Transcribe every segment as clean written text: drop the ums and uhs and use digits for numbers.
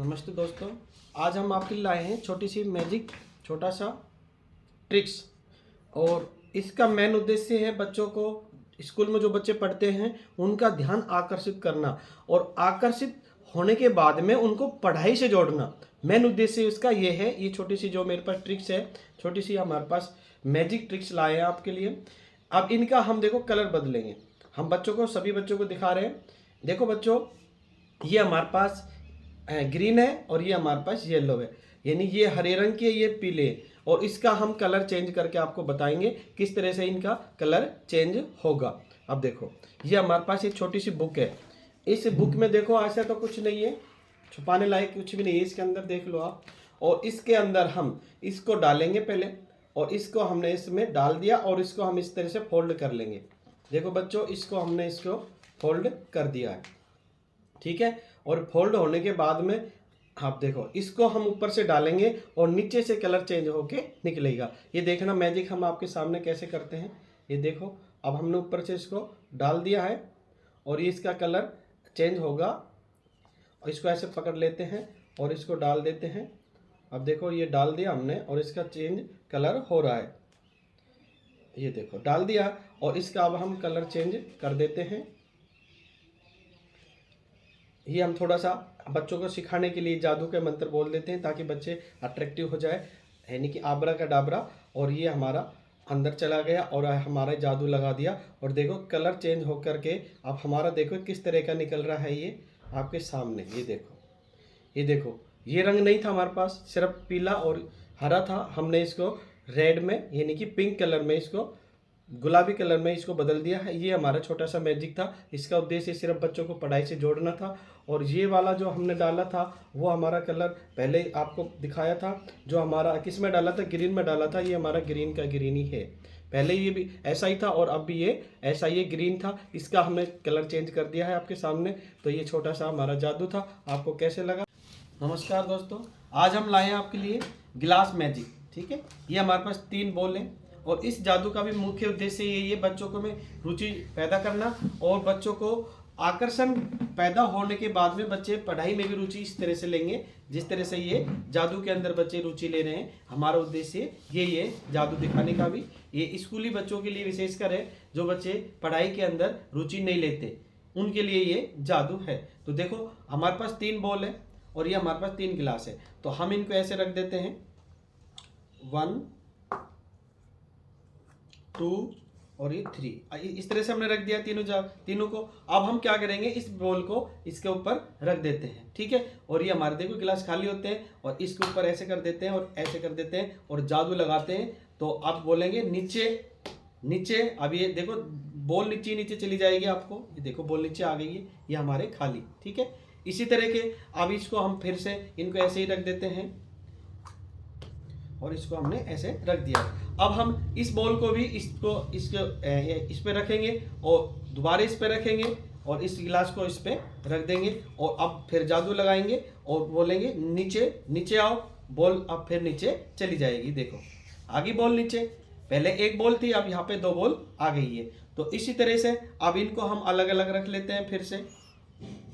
नमस्ते दोस्तों, आज हम आपके लिए लाए हैं छोटी सी मैजिक, छोटा सा ट्रिक्स। और इसका मेन उद्देश्य है बच्चों को, स्कूल में जो बच्चे पढ़ते हैं उनका ध्यान आकर्षित करना और आकर्षित होने के बाद में उनको पढ़ाई से जोड़ना। मेन उद्देश्य इसका ये है। ये छोटी सी जो मेरे पास ट्रिक्स है, छोटी सी हमारे पास मैजिक ट्रिक्स लाए हैं आपके लिए। अब इनका हम देखो कलर बदलेंगे। हम बच्चों को, सभी बच्चों को दिखा रहे हैं। देखो बच्चों, ये हमारे पास ग्रीन है और ये हमारे पास येलो है, यानी ये हरे रंग के, ये पीले। और इसका हम कलर चेंज करके आपको बताएंगे किस तरह से इनका कलर चेंज होगा। अब देखो, ये हमारे पास एक छोटी सी बुक है। इस बुक में देखो ऐसा तो कुछ नहीं है, छुपाने लायक कुछ भी नहीं है इसके अंदर, देख लो आप। और इसके अंदर हम इसको डालेंगे पहले, और इसको हमने इसमें डाल दिया और इसको हम इस तरह से फोल्ड कर लेंगे। देखो बच्चों, इसको हमने इसको फोल्ड कर दिया है, ठीक है। और फोल्ड होने के बाद में आप देखो, इसको हम ऊपर से डालेंगे और नीचे से कलर चेंज होके निकलेगा। ये देखना मैजिक हम आपके सामने कैसे करते हैं। ये देखो, अब हमने ऊपर से इसको डाल दिया है और ये इसका कलर चेंज होगा। और इसको ऐसे पकड़ लेते हैं और इसको डाल देते हैं। अब देखो, ये डाल दिया हमने और इसका चेंज कलर हो रहा है। ये देखो, डाल दिया और इसका अब हम कलर चेंज कर देते हैं। ये हम थोड़ा सा बच्चों को सिखाने के लिए जादू के मंत्र बोल देते हैं ताकि बच्चे अट्रैक्टिव हो जाए, यानी कि आबरा का डाबरा। और ये हमारा अंदर चला गया और हमारा जादू लगा दिया। और देखो कलर चेंज होकर के अब हमारा देखो किस तरह का निकल रहा है ये आपके सामने। ये देखो, ये देखो, ये रंग नहीं था हमारे पास, सिर्फ पीला और हरा था। हमने इसको रेड में, यानी कि पिंक कलर में, इसको गुलाबी कलर में इसको बदल दिया है। ये हमारा छोटा सा मैजिक था। इसका उद्देश्य सिर्फ बच्चों को पढ़ाई से जोड़ना था। और ये वाला जो हमने डाला था वो हमारा कलर पहले आपको दिखाया था, जो हमारा किस में डाला था, ग्रीन में डाला था। ये हमारा ग्रीन का ग्रीन ही है। पहले ये भी ऐसा ही था और अब भी ये ऐसा ही ग्रीन था। इसका हमने कलर चेंज कर दिया है आपके सामने। तो ये छोटा सा हमारा जादू था। आपको कैसे लगा? नमस्कार दोस्तों, आज हम लाए हैं आपके लिए गिलास मैजिक, ठीक है। ये हमारे पास 3 बॉल हैं और इस जादू का भी मुख्य उद्देश्य यही है, बच्चों को में रुचि पैदा करना और बच्चों को आकर्षण पैदा होने के बाद में बच्चे पढ़ाई में भी रुचि इस तरह से लेंगे जिस तरह से ये जादू के अंदर बच्चे रुचि ले रहे हैं। हमारा उद्देश्य यही है जादू दिखाने का भी। ये स्कूली बच्चों के लिए विशेषकर है, जो बच्चे पढ़ाई के अंदर रुचि नहीं लेते, उनके लिए ये जादू है। तो देखो, हमारे पास 3 बॉल है और ये हमारे पास 3 गिलास है। तो हम इनको ऐसे रख देते हैं, 1 2 और ये 3। इस तरह से हमने रख दिया तीनों को। अब हम क्या करेंगे, इस बॉल को इसके ऊपर रख देते हैं, ठीक है। और ये हमारे देखो गिलास खाली होते हैं और इसके ऊपर ऐसे कर देते हैं और ऐसे कर देते हैं और जादू लगाते हैं। तो आप बोलेंगे नीचे नीचे। अब ये देखो, बॉल नीचे नीचे चली जाएगी आपको। ये देखो, बॉल नीचे आ गई है, ये हमारे खाली, ठीक है। इसी तरह के अब इसको हम फिर से इनको ऐसे ही रख देते हैं और इसको हमने ऐसे रख दिया। अब हम इस बॉल को भी इस पे रखेंगे और दोबारा इस पे रखेंगे और इस गिलास को इस पे रख देंगे। और अब फिर जादू लगाएंगे और बोलेंगे नीचे नीचे आओ। बॉल अब फिर नीचे चली जाएगी। देखो, आ गई बॉल नीचे। पहले 1 बॉल थी, अब यहाँ पे 2 बॉल आ गई है। तो इसी तरह से अब इनको हम अलग अलग रख लेते हैं फिर से।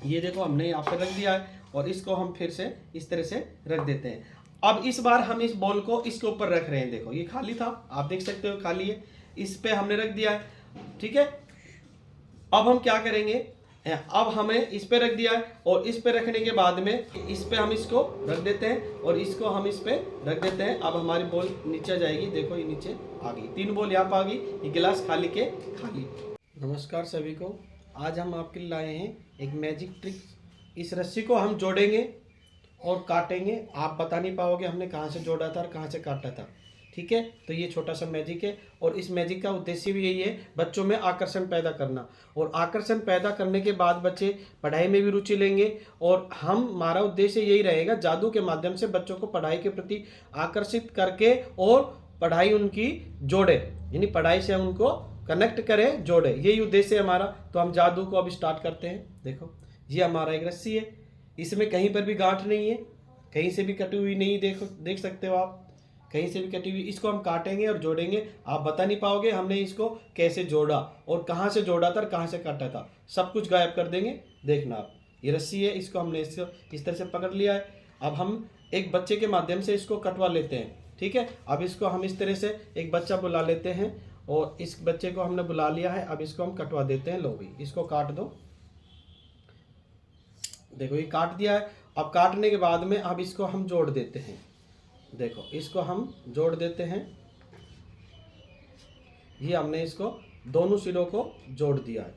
ये देखो, हमने यहाँ पे रख दिया है और इसको हम फिर से इस तरह से रख देते हैं। अब इस बार हम इस बॉल को इसके ऊपर रख रहे हैं। देखो, ये खाली था, आप देख सकते हो खाली है, इस पे हमने रख दिया है, ठीक है। अब हम क्या करेंगे, अब हमें इस पे रख दिया है और इस पे रखने के बाद में इस पे हम इसको रख देते हैं और इसको हम इस पे रख देते हैं। अब हमारी बॉल नीचे जाएगी। देखो, ये नीचे आ गई, 3 बॉल यहाँ पे आ गई, ये गिलास खाली के खाली। नमस्कार सभी को, आज हम आपके लिए लाए हैं एक मैजिक ट्रिक। इस रस्सी को हम जोड़ेंगे और काटेंगे। आप बता नहीं पाओगे हमने कहाँ से जोड़ा था और कहाँ से काटा था, ठीक है। तो ये छोटा सा मैजिक है और इस मैजिक का उद्देश्य भी यही है, बच्चों में आकर्षण पैदा करना। और आकर्षण पैदा करने के बाद बच्चे पढ़ाई में भी रुचि लेंगे। और हमारा उद्देश्य यही रहेगा, जादू के माध्यम से बच्चों को पढ़ाई के प्रति आकर्षित करके और पढ़ाई उनकी जोड़े, यानी पढ़ाई से उनको कनेक्ट करे, जोड़े। यही उद्देश्य है हमारा। तो हम जादू को अब स्टार्ट करते हैं। देखो, ये हमारा एक रस्सी है, इसमें कहीं पर भी गांठ नहीं है, कहीं से भी कटी हुई नहीं। देखो, देख सकते हो आप, कहीं से भी कटी हुई। इसको हम काटेंगे और जोड़ेंगे। आप बता नहीं पाओगे हमने इसको कैसे जोड़ा और कहाँ से जोड़ा था और कहाँ से काटा था, सब कुछ गायब कर देंगे। देखना आप, ये रस्सी है, इसको हमने इस तरह से पकड़ लिया है। अब हम एक बच्चे के माध्यम से इसको कटवा लेते हैं। ठीक है, अब इसको हम इस तरह से एक बच्चा बुला लेते हैं और इस बच्चे को हमने बुला लिया है। अब इसको हम कटवा देते हैं। लो भाई, इसको काट दो। देखो ये काट दिया है। अब काटने के बाद में अब इसको हम जोड़ देते हैं। देखो इसको हम जोड़ देते हैं। ये हमने इसको दोनों सिरों को जोड़ दिया है।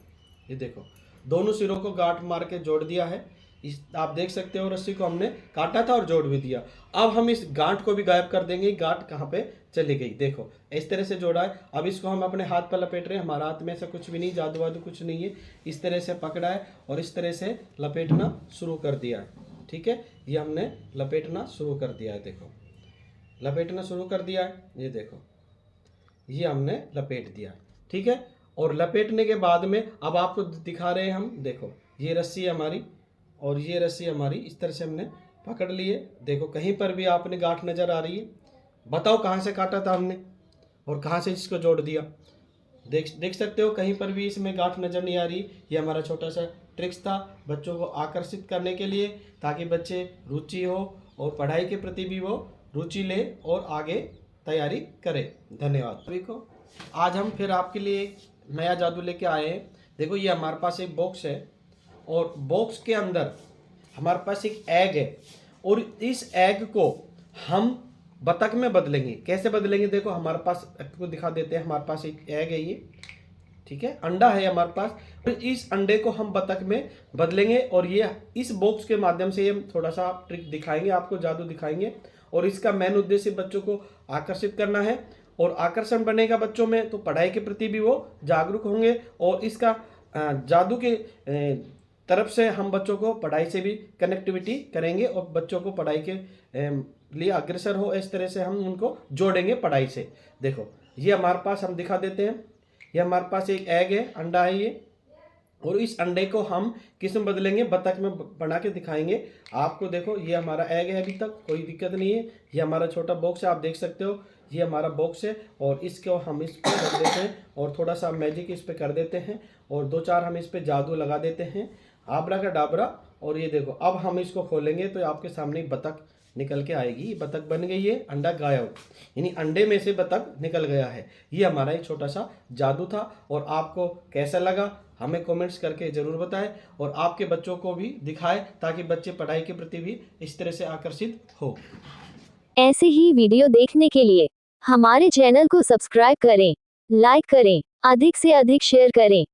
ये देखो दोनों सिरों को गांठ मार के जोड़ दिया है। इस आप देख सकते हो रस्सी को हमने काटा था और जोड़ भी दिया। अब हम इस गांठ को भी गायब कर देंगे। गांठ कहाँ पे चली गई, देखो इस तरह से जोड़ा है। अब इसको हम अपने हाथ पर लपेट रहे हैं। हमारा हाथ में ऐसा कुछ भी नहीं, जादू वादू कुछ नहीं है। इस तरह से पकड़ा है और इस तरह से लपेटना शुरू कर दिया है। ठीक है, ये हमने लपेटना शुरू कर दिया है। देखो लपेटना शुरू कर दिया है। ये देखो ये हमने लपेट दिया है। ठीक है, और लपेटने के बाद में अब आपको दिखा रहे हैं हम। देखो ये रस्सी हमारी और ये रस्सी हमारी इस तरह से हमने पकड़ लिए। देखो कहीं पर भी आपने गांठ नज़र आ रही है? बताओ कहाँ से काटा था हमने और कहाँ से इसको जोड़ दिया। देख सकते हो कहीं पर भी इसमें गांठ नज़र नहीं आ रही। ये हमारा छोटा सा ट्रिक्स था बच्चों को आकर्षित करने के लिए, ताकि बच्चे रुचि हो और पढ़ाई के प्रति भी वो रुचि ले और आगे तैयारी करें। धन्यवाद सभी को। आज हम फिर आपके लिए एक नया जादू लेके आए हैं। देखो ये हमारे पास एक बॉक्स है और बॉक्स के अंदर हमारे पास एक एग है और इस एग को हम बतख में बदलेंगे। कैसे बदलेंगे, देखो हमारे पास, आपको दिखा देते हैं। हमारे पास एक एग है ये, ठीक है, अंडा है हमारे पास। तो इस अंडे को हम बतख में बदलेंगे और ये इस बॉक्स के माध्यम से हम थोड़ा सा ट्रिक दिखाएंगे आपको, जादू दिखाएंगे। और इसका मेन उद्देश्य बच्चों को आकर्षित करना है और आकर्षण बनेगा बच्चों में तो पढ़ाई के प्रति भी वो जागरूक होंगे और इसका जादू के तरफ से हम बच्चों को पढ़ाई से भी कनेक्टिविटी करेंगे और बच्चों को पढ़ाई के लिए अग्रसर हो। इस तरह से हम उनको जोड़ेंगे पढ़ाई से। देखो ये हमारे पास हम दिखा देते हैं। ये हमारे पास एक एग है, अंडा है ये, और इस अंडे को हम किस में बदलेंगे, बतख में बना के दिखाएंगे आपको। देखो ये हमारा एग है, अभी तक कोई दिक्कत नहीं है। ये हमारा छोटा बॉक्स है, आप देख सकते हो ये हमारा बॉक्स है और इसको हम इस पर रख देते हैं और थोड़ा सा मैजिक इस पर कर देते हैं और 2-4 हम इस पर जादू लगा देते हैं, आबरा का डाबरा। और ये देखो अब हम इसको खोलेंगे तो आपके सामने बतख निकल के आएगी। बतख बन गई है, अंडा गायब, यानी अंडे में से बतख निकल गया है। ये हमारा एक छोटा सा जादू था। और आपको कैसा लगा हमें कमेंट्स करके ज़रूर बताएं और आपके बच्चों को भी दिखाएं ताकि बच्चे पढ़ाई के प्रति भी इस तरह से आकर्षित हो। ऐसे ही वीडियो देखने के लिए हमारे चैनल को सब्सक्राइब करें, लाइक करें, अधिक से अधिक शेयर करें।